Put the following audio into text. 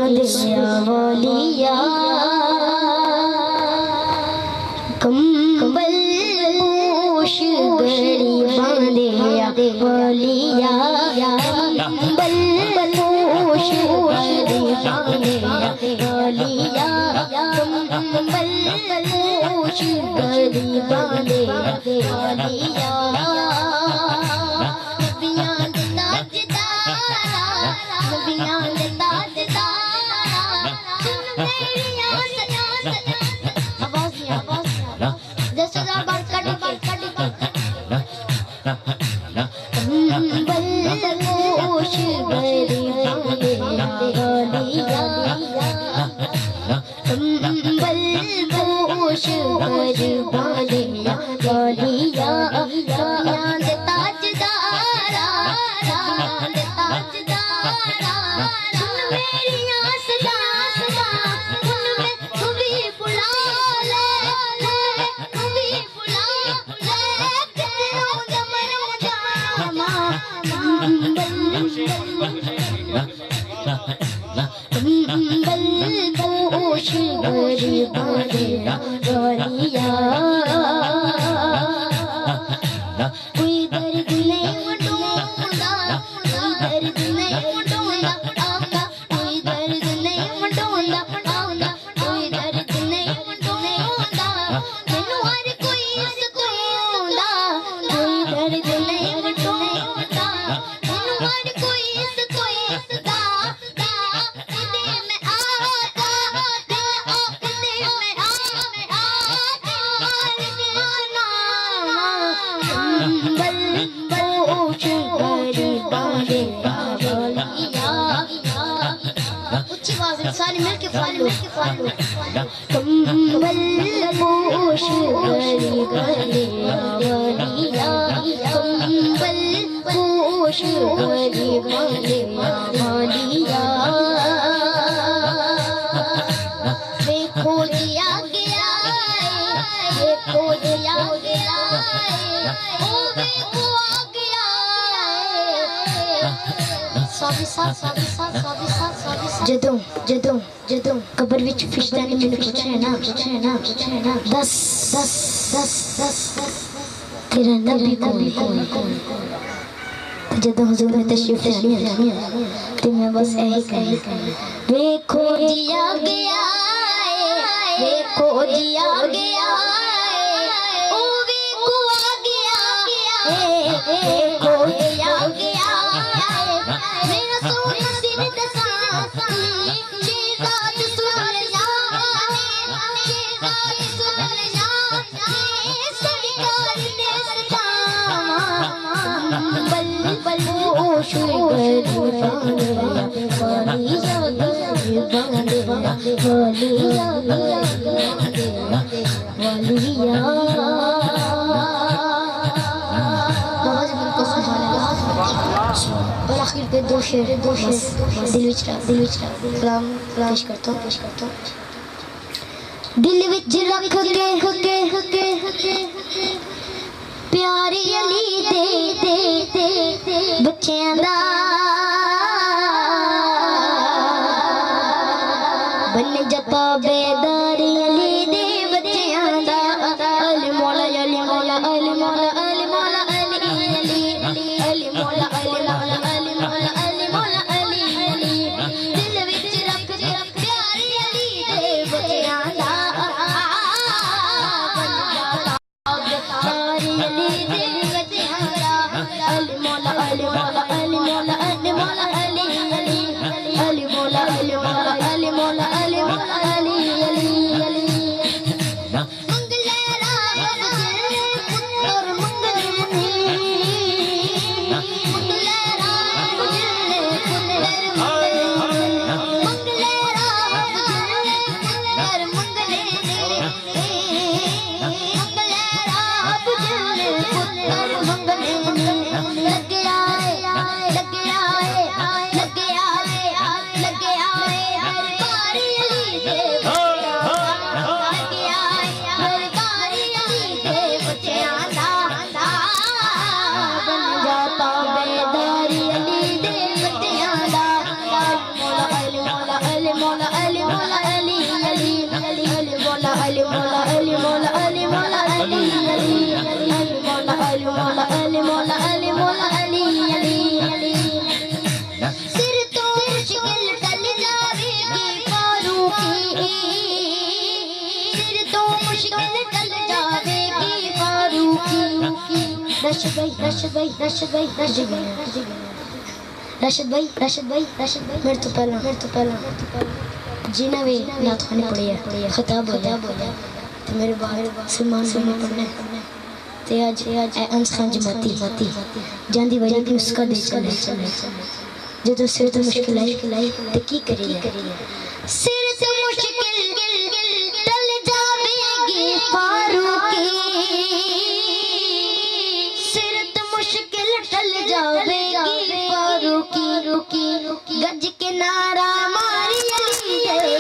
बांधिया वालिया कंबल पोश गड़ी बांधिया वालिया कंबल पोश गड़ी बांधिया वालिया कंबल पोश गड़ी बांधिया वालिया कंबल पोश गड़ी बांधिया वालिया कंबल पोश गड़ी बांधिया वालिया देखो दिया गया देखो दिया गया ओ देखो आ गया ਜਦੋਂ ਜਦੋਂ ਜਦੋਂ ਕਬਰ ਵਿੱਚ ਫਿਸ਼ਤਾ ਨੇ ਮੈਨੂੰ ਪੁੱਛਿਆ ਨਾ ਦਸ ਤੇਰਾ ਨਬੀ ਕੌਣ ਜਦੋਂ ਹਜ਼ੂਰ ਨੇ ਤਸ਼ਰੀਫ ਲਿਆਈ ਤੇ ਮੈਂ ਬਸ ਇਹੀ ਕਹੀ ਵੇਖੋ ਜੀਆ ਗਿਆ ਵੇਖੋ ਜੀਆ ਗਿਆ ਉਹ ਵੇਖੋ ਆ ਗਿਆ ਵੇਖੋ ਜੀਆ ਗਿਆ मेरा सोना सिर दसा शेजाद सुन जा शेजाद सुन जा सरकार ने सता बल बल पोश गड़ी वालिया और आखिर पे दो शेर दिल विच कलाम पेश करता हूं दिल विच रख के प्यारी अली दे बच्चों दा बन जपा बेदारी अली दे बच्चों दा अली मौला अली मौला अली मौला अली मौला अली अली अली मौला अली मौला अली मौला अली अली दिल विच रख के प्यारी अली दे बच्चों दा प्यारी अली दे बच्चों दा अली मौला अली मौला अली मौला राशिद भाई राशिद भाई राशिद भाई राशिद भाई राशिद भाई राशिद भाई राशिद भाई मेरे तो पहला जीना वे नाथ खाने पड़ी है खिताब हो गया तो मेरे बाहर सलमान भाई पढ़ने ते आज अंस खान जमाती जांदी वजह की उसका दे चले जो सिर तो मुश्किल आई ते की करी सिर तो मुश्किल टल जावेगी फारूकी सिर तो मुश्किल टल जावेगी फारूकी गज के नारा मारी अली